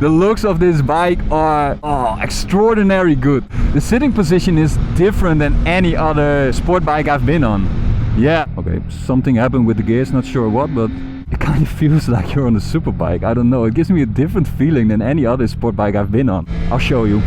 The looks of this bike are extraordinary good. The sitting position is different than any other sport bike I've been on. Yeah, okay, something happened with the gears, not sure what, but it kind of feels like you're on a superbike. I don't know, it gives me a different feeling than any other sport bike I've been on. I'll show you.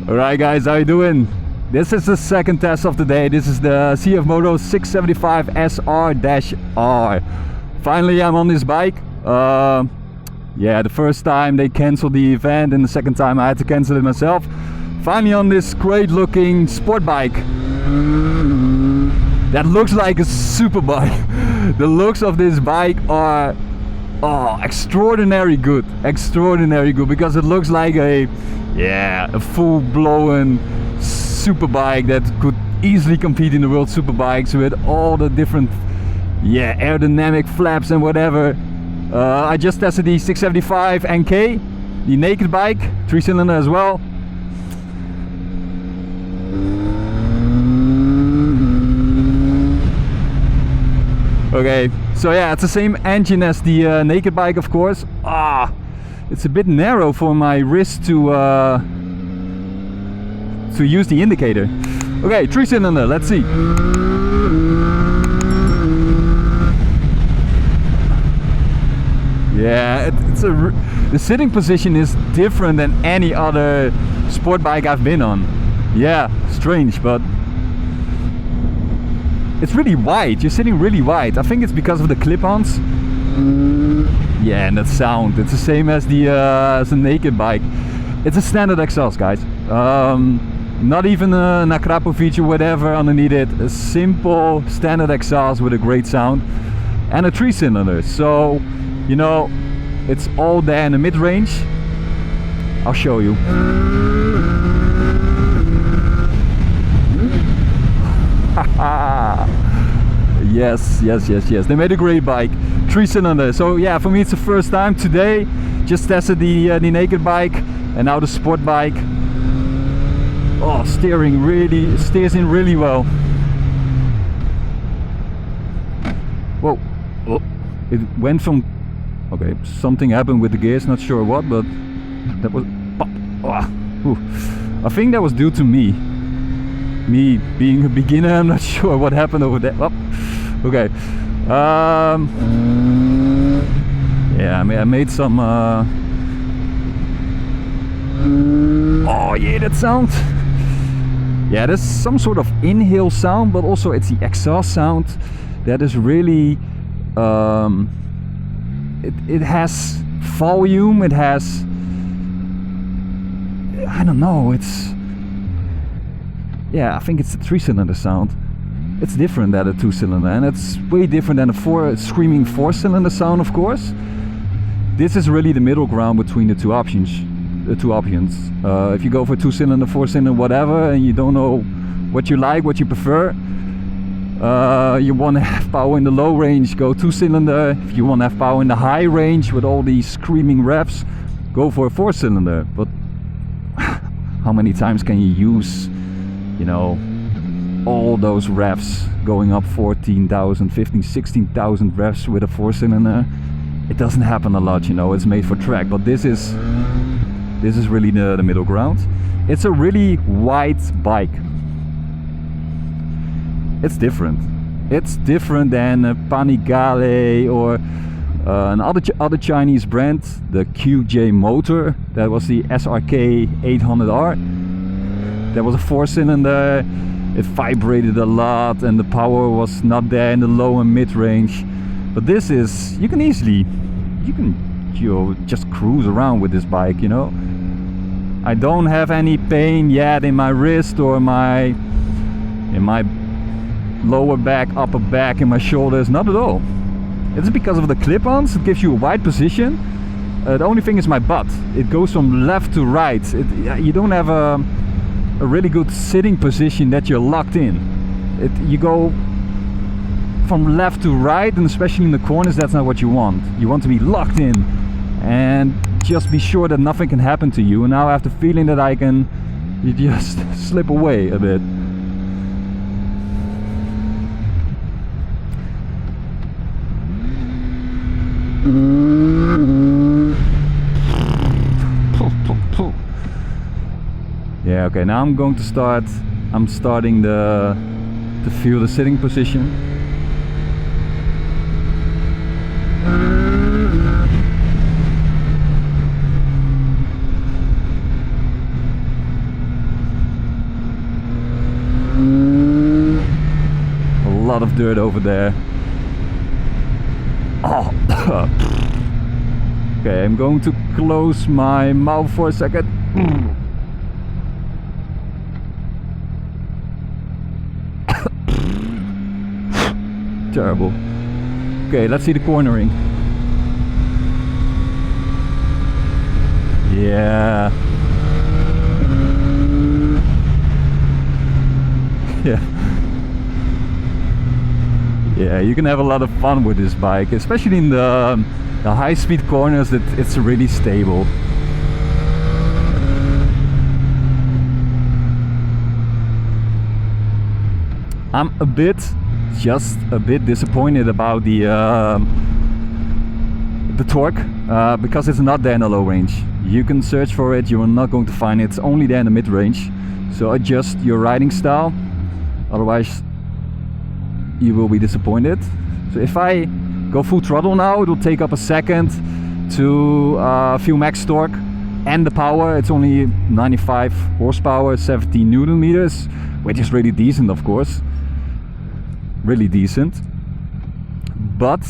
Alright guys, how you doing? This is the second test of the day. This is the CFMOTO 675SR-R. Finally I'm on this bike. Yeah, the first time they canceled the event and the second time I had to cancel it myself. Finally on this great looking sport bike that looks like a super bike. The looks of this bike are extraordinary good. Extraordinary good, because it looks like a full-blown super bike that could easily compete in the World Superbikes with all the different aerodynamic flaps and whatever. I just tested the 675 NK, the naked bike, 3-cylinder as well. Okay, so yeah, it's the same engine as the naked bike, of course. It's a bit narrow for my wrist to use the indicator. Okay, 3-cylinder, let's see. Yeah, the sitting position is different than any other sport bike I've been on. Yeah, strange, but it's really wide. You're sitting really wide. I think it's because of the clip-ons. Yeah, and that sound, it's the same as the naked bike. It's a standard exhaust, guys. Not even an Akrapo feature, whatever underneath it. A simple standard exhaust with a great sound and a 3-cylinder. So, you know, it's all there in the mid-range. I'll show you. Yes. They made a great bike. 3-cylinder. So yeah, for me it's the first time today. Just tested the naked bike and now the sport bike. Steering really steers in really well. Whoa. It went from, okay, something happened with the gears, not sure what, but that was I think that was due to me being a beginner. I'm not sure what happened over there. Okay. Yeah, I made some that sound. Yeah, there's some sort of inhale sound, but also it's the exhaust sound that is really it has volume, it has, I don't know, it's, yeah, I think it's the 3-cylinder sound. It's different than a 2-cylinder, and it's way different than a screaming 4-cylinder sound, of course. This is really the middle ground between the two options. If you go for 2-cylinder, 4-cylinder, whatever, and you don't know what you like, what you prefer, you want to have power in the low range, go 2-cylinder. If you want to have power in the high range with all these screaming revs, go for a 4-cylinder. But how many times can you use, you know, all those revs going up 14,000, 15, 16,000 revs with a 4-cylinder? It doesn't happen a lot, you know. It's made for track, but this is really the middle ground. It's a really wide bike. It's different. It's different than a Panigale or an other Chinese brand, the QJ Motor. That was the SRK 800R. That was a 4-cylinder. It vibrated a lot and the power was not there in the low and mid range. But this is, you can just cruise around with this bike, you know. I don't have any pain yet in my wrist or in my lower back, upper back, in my shoulders, not at all. It's because of the clip-ons. It gives you a wide position. The only thing is my butt. It goes from left to right. You don't have a really good sitting position that you're locked in. You go from left to right, and especially in the corners, that's not what you want. You want to be locked in, and just be sure that nothing can happen to you. And now I have the feeling that I can just slip away a bit. Yeah, okay, now I'm going to start. I'm starting to feel the sitting position. A lot of dirt over there. Oh. Okay, I'm going to close my mouth for a second. Terrible. Okay, let's see the cornering. Yeah. Yeah. Yeah, you can have a lot of fun with this bike, especially in the high-speed corners. That it's really stable. I'm just a bit disappointed about the torque, because it's not there in the low range. You can search for it, you are not going to find it. It's only there in the mid-range. So adjust your riding style, otherwise you will be disappointed. So if I go full throttle now, it will take up a second to feel max torque and the power. It's only 95 horsepower, 70 Newton meters, which is really decent, of course. Really decent. But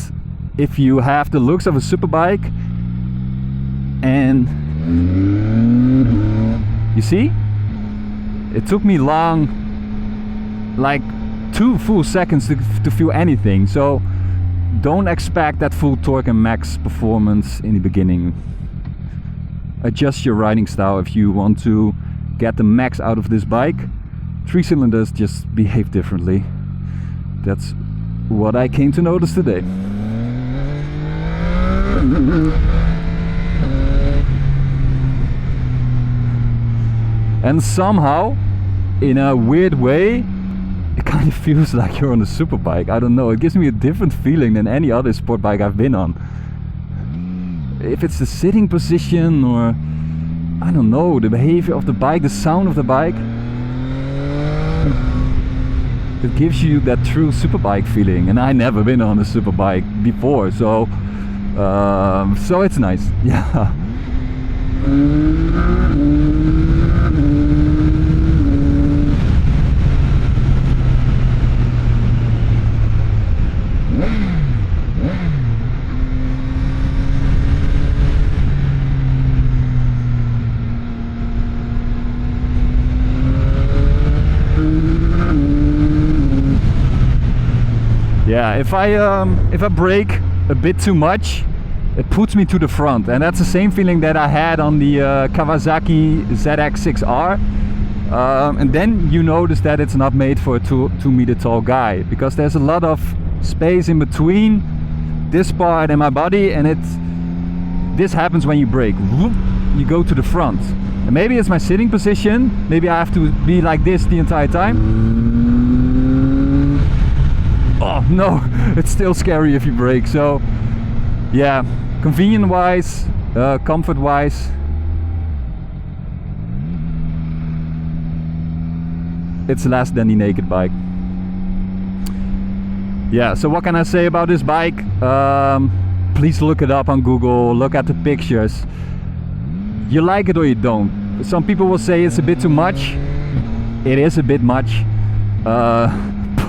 if you have the looks of a superbike, and you see, it took me long, like 2 full seconds to feel anything. So don't expect that full torque and max performance in the beginning. Adjust your riding style if you want to get the max out of this bike. 3 cylinders just behave differently. That's what I came to notice today. And somehow, in a weird way, it kind of feels like you're on a superbike. I don't know, it gives me a different feeling than any other sport bike I've been on. If it's the sitting position, or I don't know, the behavior of the bike, the sound of the bike, it gives you that true superbike feeling. And I never been on a superbike before, so it's nice. Yeah. Yeah, if I brake a bit too much, it puts me to the front, and that's the same feeling that I had on the Kawasaki ZX6R. And then you notice that it's not made for a 2 meter tall guy, because there's a lot of space in between this part and my body, and this happens when you brake. You go to the front, and maybe it's my sitting position. Maybe I have to be like this the entire time. Oh no, it's still scary if you brake. So yeah, convenient wise, comfort wise, it's less than the naked bike. Yeah, so what can I say about this bike? Please look it up on Google, look at the pictures. You like it or you don't. Some people will say it's a bit too much. It is a bit much.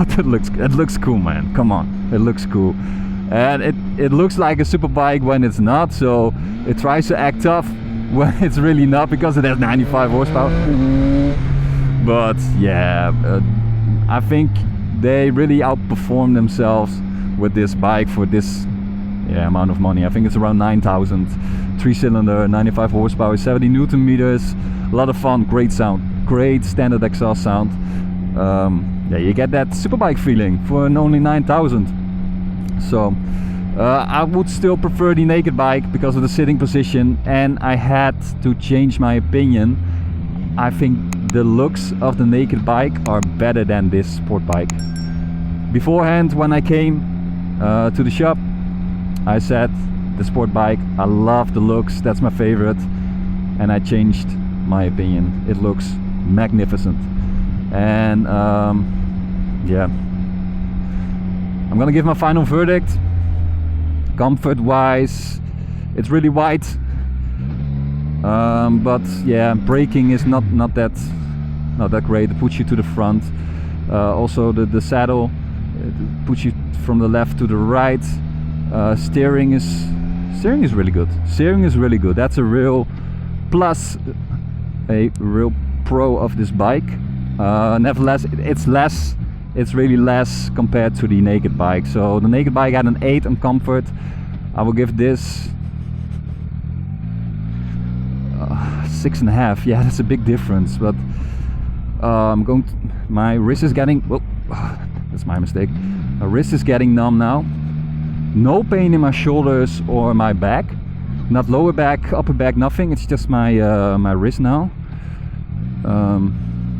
But it looks cool, man. Come on, it looks cool. And it looks like a super bike when it's not, so it tries to act tough when it's really not, because it has 95 horsepower. But yeah, I think they really outperform themselves with this bike for this amount of money. I think it's around 9,000. 3-cylinder, 95 horsepower, 70 Newton meters. A lot of fun, great sound, great standard exhaust sound. Yeah, you get that superbike feeling for only 9,000. So I would still prefer the naked bike because of the sitting position, and I had to change my opinion. I think the looks of the naked bike are better than this sport bike. Beforehand, when I came to the shop, I said the sport bike, I love the looks, that's my favorite, and I changed my opinion. It looks magnificent, and yeah, I'm gonna give my final verdict. Comfort wise, it's really wide, but yeah, braking is not that great. It puts you to the front. Also the saddle, it puts you from the left to the right. Steering is really good. Steering is really good. That's a real plus, a real pro of this bike. Nevertheless, it's really less compared to the naked bike. So the naked bike had an 8 on comfort. I will give this 6.5. Yeah, that's a big difference, but my wrist is getting, well, that's my mistake. My wrist is getting numb now. No pain in my shoulders or my back, not lower back, upper back, nothing. It's just my my wrist now.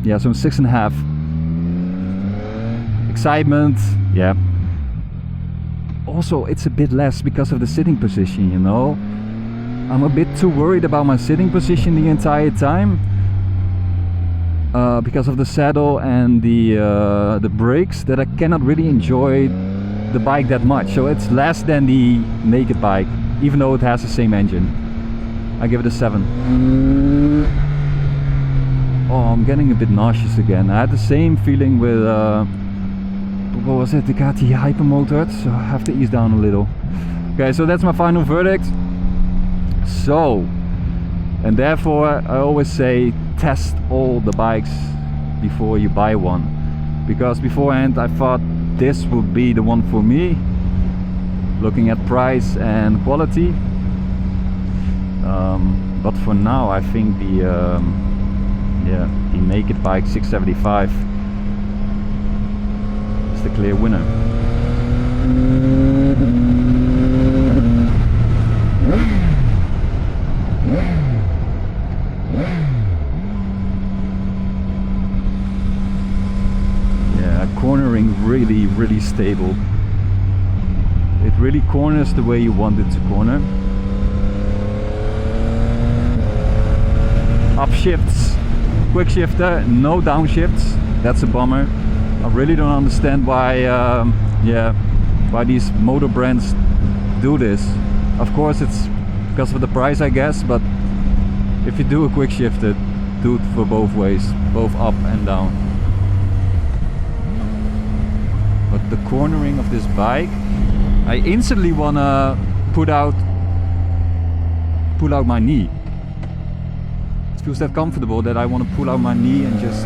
Yeah, so 6.5. Excitement, yeah. Also, it's a bit less because of the sitting position, you know. I'm a bit too worried about my sitting position the entire time, because of the saddle and the brakes, that I cannot really enjoy the bike that much. So it's less than the naked bike, even though it has the same engine. I give it a 7. Oh, I'm getting a bit nauseous again. I had the same feeling with what was it, the Ducati Hypermotor, so I have to ease down a little. Okay, so that's my final verdict. So, and therefore I always say test all the bikes before you buy one, because beforehand I thought this would be the one for me, looking at price and quality, but for now I think the naked bike 675 is the clear winner. Yeah, cornering really stable. It really corners the way you want it to corner. Upshifts, quick shifter, no downshifts. That's a bummer. I really don't understand why why these motor brands do this. Of course it's because of the price, I guess, but if you do a quick shifter, do it for both ways, both up and down. But the cornering of this bike, I instantly wanna pull out my knee. It feels that comfortable that I want to pull out my knee and just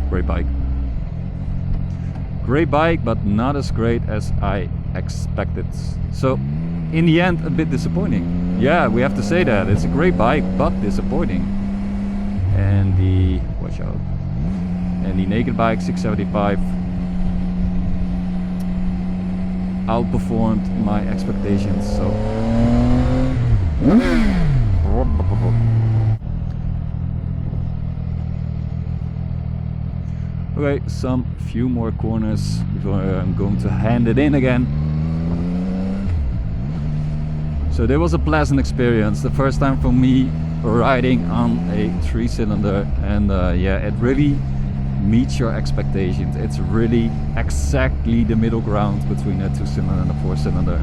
great bike. Great bike, but not as great as I expected. So in the end, a bit disappointing. Yeah, we have to say that. It's a great bike, but disappointing. And the, watch out, and the naked bike 675 outperformed my expectations. So okay, some few more corners before I'm going to hand it in again. So there was a pleasant experience, the first time for me riding on a 3-cylinder, and yeah, it really meets your expectations. It's really exactly the middle ground between a 2-cylinder and a 4-cylinder.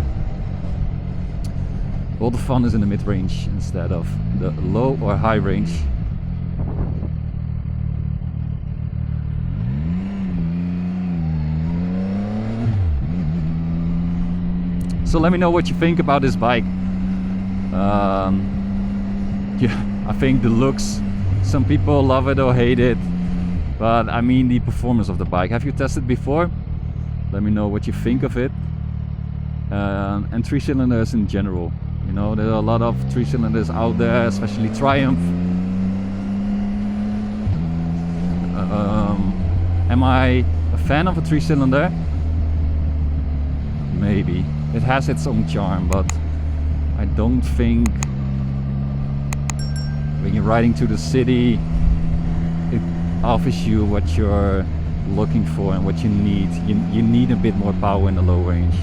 All the fun is in the mid-range instead of the low or high range. So let me know what you think about this bike. Yeah, I think the looks, some people love it or hate it, but I mean the performance of the bike. Have you tested before? Let me know what you think of it. And 3-cylinders in general. You know, there are a lot of 3-cylinders out there, especially Triumph. Am I a fan of a 3-cylinder? Maybe. It has its own charm, but I don't think when you're riding to the city it offers you what you're looking for and what you need. You need a bit more power in the low range.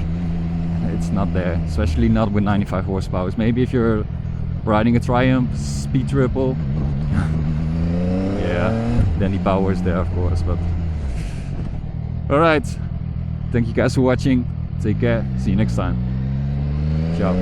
It's not there, especially not with 95 horsepower. Maybe if you're riding a Triumph Speed Triple, yeah, then the power is there, of course. But alright, thank you guys for watching. Take care, see you next time. Ciao.